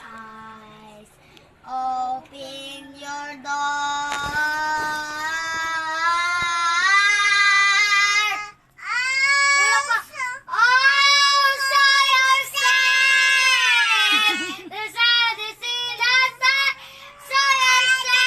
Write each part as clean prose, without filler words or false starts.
eyes. Open your door. Wala pa. Oh, show yourself. The sun is in the sun. Show yourself.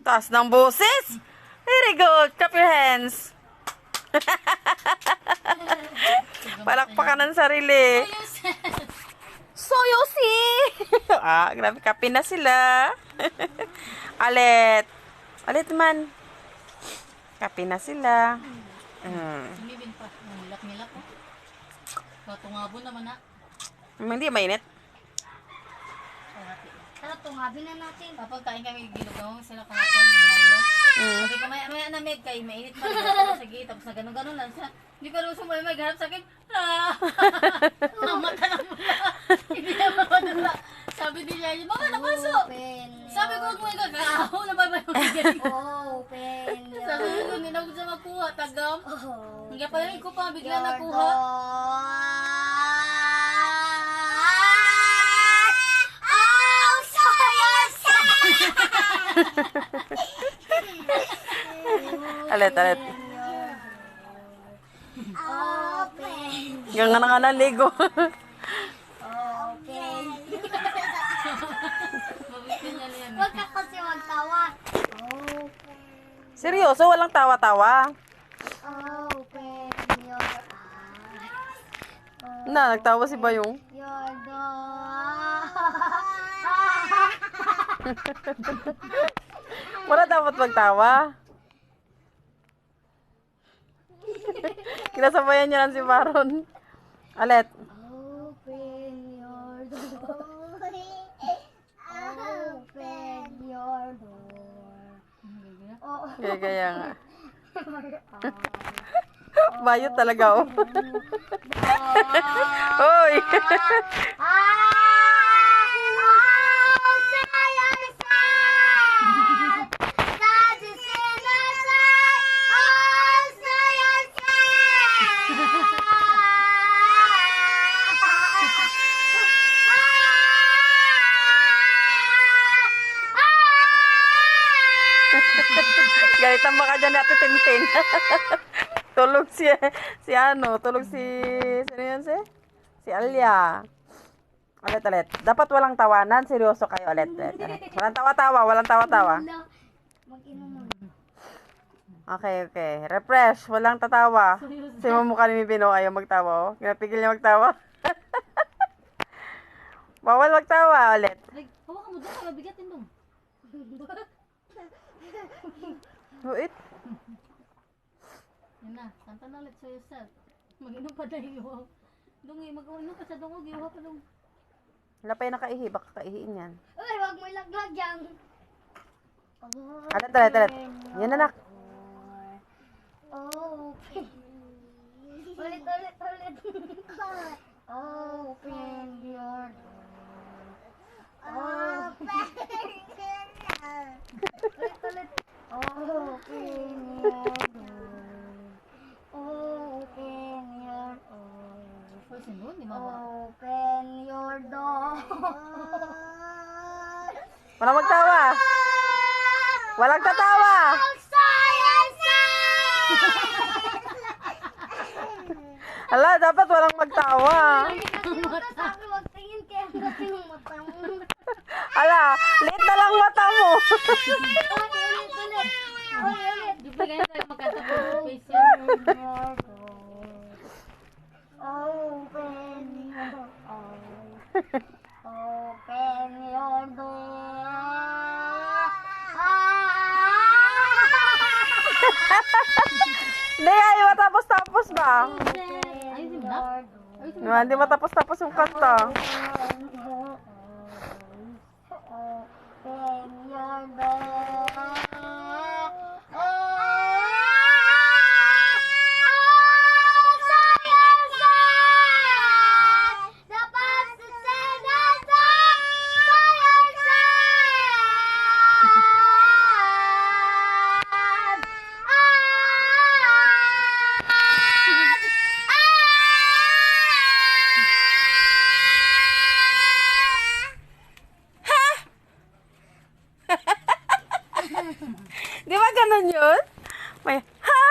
Taas ng boses. Very good. Clap your hands. Palakpakan ng sarili. Soyosi. Grabe. Kape na sila. Alet. Alet man. Kape na sila. Sumibin pa. Nilak-nilak ko. Katungabo naman na. Hindi mainit. Tara, tungabin na natin. Kapag kain kami, ginugawang sila kahapon ng Milo. Sabi ko, maya na Meg, kay mainit pa. Sige, tapos na gano'n lang siya. Hindi pa rin sumay, maghanap sa akin. Mata na mula. Hindi na mapadala. Sabi ni Yaya, mga napaso. Sabi ko, huwag mo yung kakaaho na ba yung ganyan. Open your Sabi ko, hindi na ko siya makuha, tagam. Hanggang pa rin ko pa, bigla your nakuha. Oh, show yourself. Alet, alet. Open. Yung nga naligo. Open. Mabitin niya yan. Huwag ka kasi magtawa. Open. Seryoso, walang tawa-tawa. Open your eyes. Nagtawa si Bayong. Your door. Wala dapat magtawa. Kinasabayan niya lang si Baron. Alet. Open your door. Open your door. Oh. Kaya nga. Bayot talaga, oh. Hoy! Galitan baka dyan natin Tintin. Tulog si sino yan si Alia. Alet. Dapat walang tawanan, seryoso kayo, alet. Walang tawa-tawa. Mag-inom mo. Okay. Refresh, walang tatawa. Si mukha ni Bino ayaw magtawa, oh. Pinapigil niya magtawa. Bawal magtawa, ulit. Ay, hawakan mo doon, mabigatin doon. Wait. Yan na, kanta na ulit sa yourself. Mag-inom pa na iyo. Mag-inom pa sa dungog, iuha pa doon. Wala pa yung nakaihi, baka kaihiin yan. Uy, wag mo ilaglag yan. Alet. Yan na, nak. Open. Ulit. Open your door. Open. Ulit. Open your door. Open your door. First and one, di mawa. Open your door. Walang magtawa. Walang tatawa. Hala, dapat walang magtawa. Sabi, wag tingin kaya natin yung mata mo. Hala, liit na lang mata mo. Ulit. Di ba ganyan tayo magkanta po sa face Open your door. Open your door. Open your door. Hindi, ay matapos-tapos ba? Ayusin mo na. Hindi matapos-tapos yung kanta. Open your door. ganon yun? May, ha!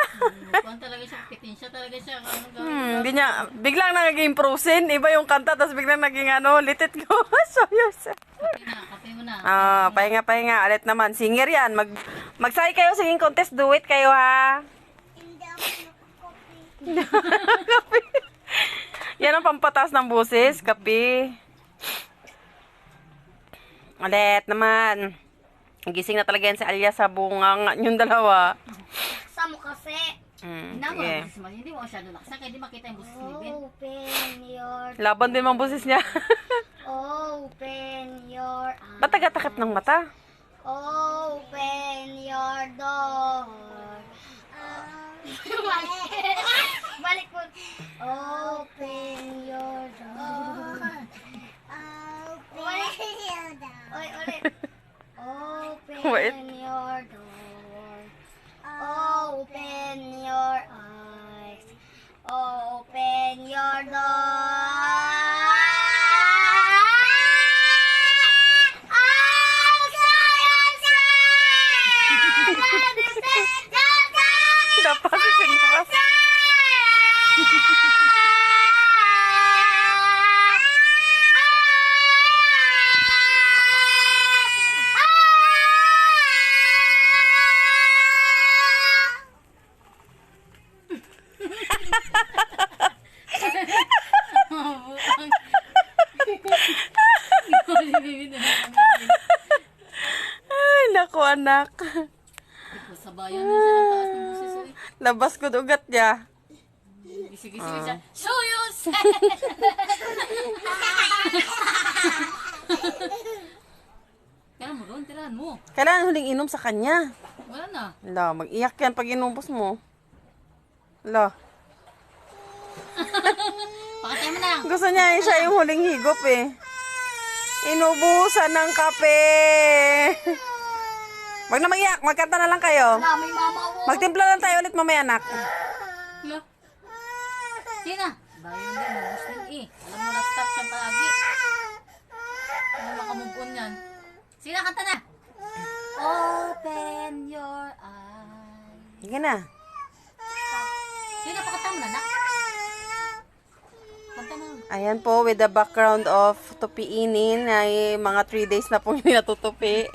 Kuwan talaga siya, pitensya talaga siya. Ano gawin? Hindi niya, biglang naging frozen. Iba yung kanta, tapos biglang naging let it go. So, yun. Kape mo na. Pahinga. Ulit naman. Singer yan. Magsay kayo, singing contest. Do it kayo, ha? Hindi ako nakakopi. Yan ang pampatas ng busis. Kape. Ulit naman. Gising na talaga yan si Alia sa bungang yung dalawa. Sa mo kasi. Sige. Hindi mo siya nalaksa, kaya di makita yung busis ni Ben. Open your Laban din ang busis niya. Open your eyes. Ba't tagatakip ng mata? Open your door. Balik. Balik mo. Open your door. Open your door. Oy, ulit. Open Wait. your door. Open your eyes. Open your door. Dapat sising pa. Ay, naku anak. Sa bayan na siya, ang taas ng busis. Labas ko ugat niya. Gising-gising siya. Suyos! Kaya mo doon, tirahan mo. Kailangan huling inom sa kanya. Wala na. Ala, mag-iyak yan pag inumbos mo. Ala, Pakatay mo na. gusto niya siya yung huling higop eh. Inubusan ng kape. Wag na mag-iyak, magkanta na lang kayo. Wala, may mama mo. Magtimpla lang tayo ulit mamaya, anak. Hala. Sina? Bayan din, mabus din eh. Alam mo na stop siyang palagi. Ano makamubon yan? Sina, kanta na. Open your eyes. Sige na. Sina, pakanta mo na, nak. Kanta na. Ayan po, with the background of tupiinin, ay mga 3 days na po hindi natutupi.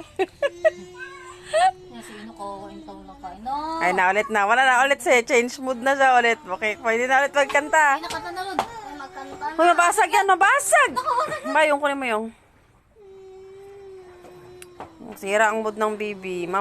Yan, sino ko, intaw na kain. No. Ay na ulit na. Wala na ulit siya. Change mood na siya ulit. Okay, pwede na ulit magkanta. Sina, kanta na ron. Ay, magkanta na. Uy, mabasag yan, mabasag! Mayong, kunin mo yung. Sira ang mood ng baby.